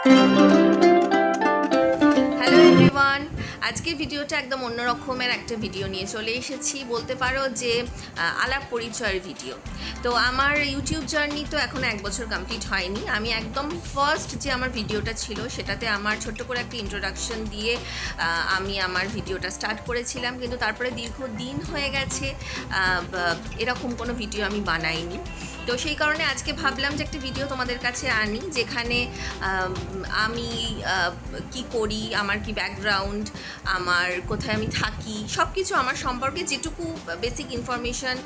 Hello everyone, আজকের ভিডিওটা একদম অন্য রকমের একটা ভিডিও নিয়ে চলে এসেছি, বলতে পারো যে আলাপ পরিচয়ের ভিডিও। তো আমার ইউটিউব জার্নি তো এখনও 1 বছর কমপ্লিট হয়নি। আমি একদম ফার্স্ট যে আমার ভিডিওটা ছিল সেটাতে আমার ছোট্ট করে একটা ইন্ট্রোডাকশন দিয়ে আমি আমার ভিডিওটা স্টার্ট করেছিলাম, কিন্তু তারপরে দীর্ঘদিন হয়ে গেছে এরকম কোনো ভিডিও আমি বানাইনি। তো সেই কারণে আজকে ভাবলাম যে একটা ভিডিও তোমাদের কাছে আনি, যেখানে আমি কি করি, আমার কি ব্যাকগ্রাউন্ড, আমার কোথায় আমি থাকি, সব কিছু আমার সম্পর্কে যেটুকু বেসিক ইনফরমেশান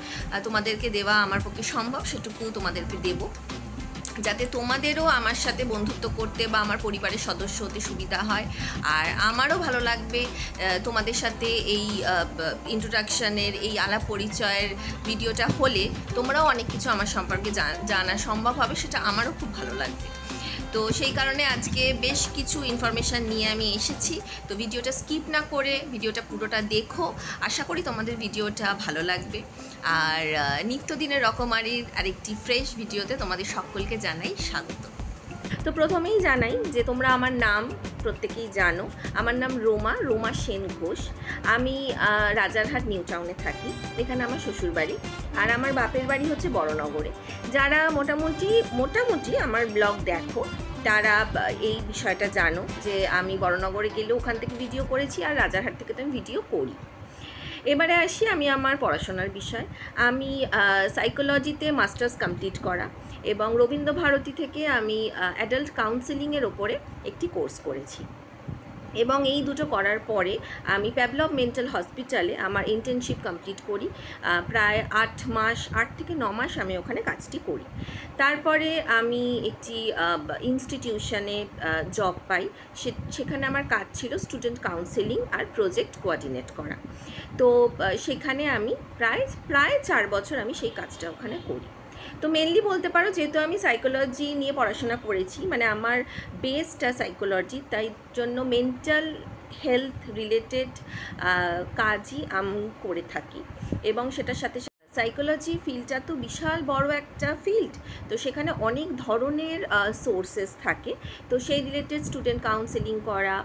তোমাদেরকে দেওয়া আমার পক্ষে সম্ভব সেটুকু তোমাদেরকে দেব, যাতে তোমাদেরও আমার সাথে বন্ধুত্ব করতে বা আমার পরিবারের সদস্য হতে সুবিধা হয়। আর আমারও ভালো লাগবে তোমাদের সাথে এই ইন্ট্রোডাকশানের, এই আলাপ পরিচয়ের ভিডিওটা হলে তোমরাও অনেক কিছু আমার সম্পর্কে জানা সম্ভব হবে, সেটা আমারও খুব ভালো লাগবে। তো সেই কারণে আজকে বেশ কিছু ইনফরমেশান নিয়ে আমি এসেছি। তো ভিডিওটা স্কিপ না করে ভিডিওটা পুরোটা দেখো, আশা করি তোমাদের ভিডিওটা ভালো লাগবে। আর নিত্যদিনের রকমারির আরেকটি ফ্রেশ ভিডিওতে তোমাদের সকলকে জানাই স্বাগত। তো প্রথমেই জানাই যে তোমরা আমার নাম প্রত্যেকেই জানো। আমার নাম রোমা সেন ঘোষ। আমি রাজারহাট নিউ টাউনে থাকি, এখানে আমার শ্বশুরবাড়ি। আর আমার বাপের বাড়ি হচ্ছে বড়নগরে। যারা মোটামুটি আমার ব্লগ দেখো তারা এই বিষয়টা জানো যে আমি বড়নগরে গেলেও ওখান থেকে ভিডিও করেছি, আর রাজারহাট থেকে তো আমি ভিডিও করি। এবারে আসি আমি আমার পড়াশোনার বিষয়। আমি সাইকোলজিতে মাস্টার্স কমপ্লিট করা, এবং রবীন্দ্রভারতী থেকে আমি অ্যাডাল্ট কাউন্সেলিংয়ের ওপরে একটি কোর্স করেছি। এবং এই দুটো করার পরে আমি প্যাভলভ মেন্টাল হসপিটালে আমার ইন্টার্নশিপ কমপ্লিট করি। প্রায় 8 থেকে 9 মাস আমি ওখানে কাজটি করি। তারপরে আমি একটি ইনস্টিটিউশনে জব পাই। সেখানে আমার কাজ ছিল স্টুডেন্ট কাউন্সেলিং আর প্রজেক্ট কোঅর্ডিনেট করা। তো সেখানে আমি প্রায় 4 বছর আমি সেই কাজটা ওখানে করি। তো মেনলি বলতে পারো, যেহেতু আমি সাইকোলজি নিয়ে পড়াশোনা করেছি, মানে আমার বেসটা সাইকোলজি, তাই জন্য মেন্টাল হেলথ রিলেটেড কাজই আমি করে থাকি। এবং সেটার সাথে সাইকোলজি ফিল্ডটা তো বিশাল বড় একটা ফিল্ড, তো সেখানে অনেক ধরনের সোর্সেস থাকে। তো সেই রিলেটেড স্টুডেন্ট কাউন্সেলিং করা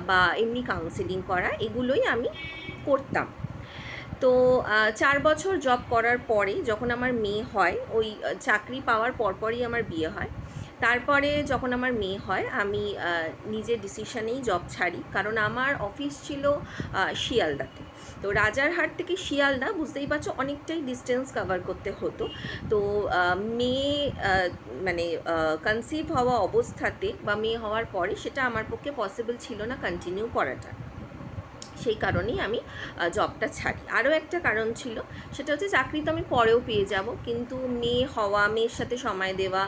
বা এমনি কাউন্সেলিং করা, এগুলোই আমি করতাম। তো 4 বছর জব করার পরে যখন আমার মেয়ে হয়, ওই চাকরি পাওয়ার পরপরই আমার বিয়ে হয়। তারপরে যখন আমার মেয়ে হয় আমি নিজের ডিসিশনেই জব ছাড়ি, কারণ আমার অফিস ছিল শিয়ালদাতে। তো রাজারহাট থেকে শিয়ালদা, বুঝতেই পারছো, অনেকটাই ডিস্টেন্স কভার করতে হতো। তো মেয়ে মানে কনসিভ হওয়া অবস্থাতে বা মেয়ে হওয়ার পরে সেটা আমার পক্ষে পসিবল ছিল না কন্টিনিউ করাটা। সেই কারণেই আমি জবটা ছাড়ি। আরও একটা কারণ ছিল, সেটা হচ্ছে চাকরি তো আমি পরেও পেয়ে যাব, কিন্তু মেয়ে হওয়া, মেয়ের সাথে সময় দেওয়া,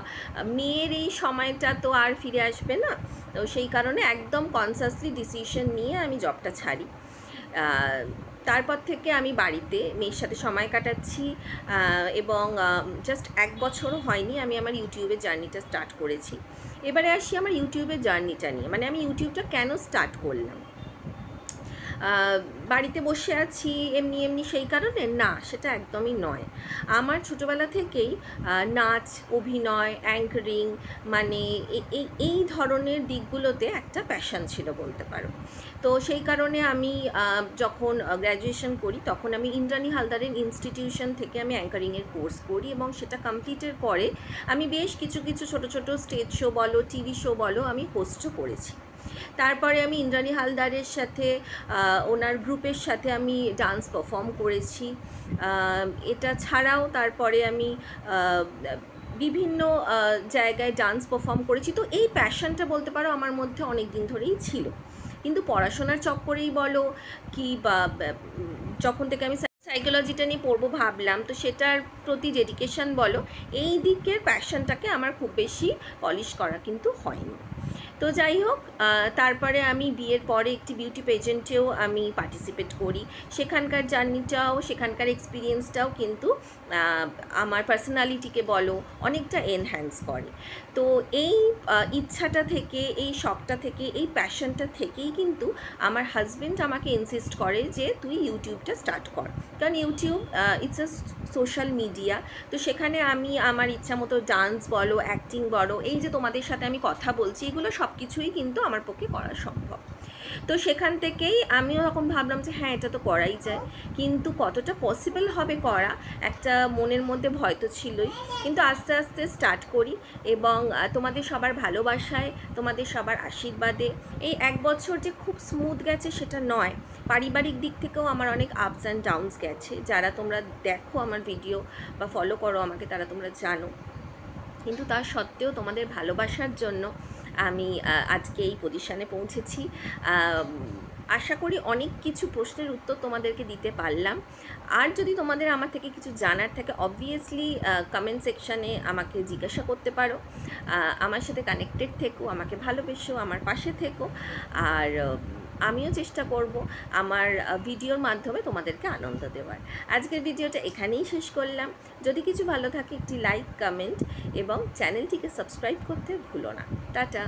মেয়ের এই সময়টা তো আর ফিরে আসবে না। তো সেই কারণে একদম কনসাসলি ডিসিশন নিয়ে আমি জবটা ছাড়ি। তারপর থেকে আমি বাড়িতে মেয়ের সাথে সময় কাটাচ্ছি, এবং জাস্ট 1 বছরও হয়নি আমি আমার ইউটিউবের জার্নিটা স্টার্ট করেছি। এবারে আসি আমার ইউটিউবের জার্নিটা নিয়ে, মানে আমি ইউটিউবটা কেন স্টার্ট করলাম। বাড়িতে বসে আছি এমনি সেই কারণে না, সেটা একদমই নয়। আমার ছোটোবেলা থেকেই নাচ, অভিনয়, অ্যাঙ্করিং, মানে এই ধরনের দিকগুলোতে একটা প্যাশন ছিল বলতে পারো। তো সেই কারণে আমি যখন গ্র্যাজুয়েশন করি তখন আমি ইন্দ্রাণী হালদারের ইনস্টিটিউশন থেকে আমি অ্যাঙ্কারিংয়ের কোর্স করি, এবং সেটা কমপ্লিটের পরে আমি বেশ কিছু ছোটো স্টেজ শো বলো, টিভি শো বলো, আমি হোস্টও করেছি। তারপরে আমি ইন্দ্রাণী হালদারের সাথে, ওনার গ্রুপের সাথে আমি ডান্স পারফর্ম করেছি। এটা ছাড়াও তারপরে আমি বিভিন্ন জায়গায় ডান্স পারফর্ম করেছি। তো এই প্যাশনটা বলতে পারো আমার মধ্যে অনেক দিন ধরেই ছিল, কিন্তু পড়াশোনার চক্করেই বলো কি বা যখন থেকে আমি সাইকোলজিটা নিয়ে পড়বো ভাবলাম, তো সেটার প্রতি ডেডিকেশন বলো, এই দিকের প্যাশনটাকে আমার খুব বেশি পলিশ করা কিন্তু হয়নি। তো যাই হোক, তারপরে আমি বিয়ের পরে একটি বিউটি পেজেন্টেও আমি পার্টিসিপেট করি। সেখানকার জার্নিটাও, সেখানকার এক্সপিরিয়েন্সটাও কিন্তু আমার পার্সোনালিটিকে বলো অনেকটা এনহ্যান্স করে। তো এই ইচ্ছাটা থেকে, এই শখটা থেকে, এই প্যাশনটা থেকেই কিন্তু আমার হাজব্যান্ড আমাকে ইনসিস্ট করে যে তুই ইউটিউবটা স্টার্ট কর। কারণ YouTube it's a social media, তো সেখানে আমি আমার ইচ্ছা মতো ডান্স বলো, অ্যাক্টিং বলো, এই যে তোমাদের সাথে আমি কথা বলছি, এগুলো সব কিছুই কিন্তু আমার পক্ষে করা সম্ভব। তো সেখান থেকেই আমিও এরকম ভাবলাম যে হ্যাঁ, এটা তো করাই যায়, কিন্তু কতটা পসিবল হবে করা, একটা মনের মধ্যে ভয় তো ছিলই। কিন্তু আস্তে আস্তে স্টার্ট করি, এবং তোমাদের সবার ভালোবাসায়, তোমাদের সবার আশীর্বাদে এই 1 বছর যে খুব স্মুথ গেছে সেটা নয়, পারিবারিক দিক থেকেও আমার অনেক আপস অ্যান্ড ডাউনস গেছে। যারা তোমরা দেখো আমার ভিডিও বা ফলো করো আমাকে, তারা তোমরা জানো। কিন্তু তার সত্ত্বেও তোমাদের ভালোবাসার জন্য আমি আজকে এই পজিশানে পৌঁছেছি। আশা করি অনেক কিছু প্রশ্নের উত্তর তোমাদেরকে দিতে পারলাম। আর যদি তোমাদের আমার থেকে কিছু জানার থাকে, অবভিয়াসলি কমেন্ট সেকশানে আমাকে জিজ্ঞাসা করতে পারো। আমার সাথে কানেক্টেড থেকো, আমাকে ভালোবেসো, আমার পাশে থেকো। আর আমিও চেষ্টা করব আমার ভিডিওর মাধ্যমে তোমাদেরকে আনন্দ দেওয়ার। আজকের ভিডিওটা এখানেই শেষ করলাম। যদি কিছু ভালো থাকে একটি লাইক, কমেন্ট এবং চ্যানেলটিকে সাবস্ক্রাইব করতে ভুলো না। টাটা।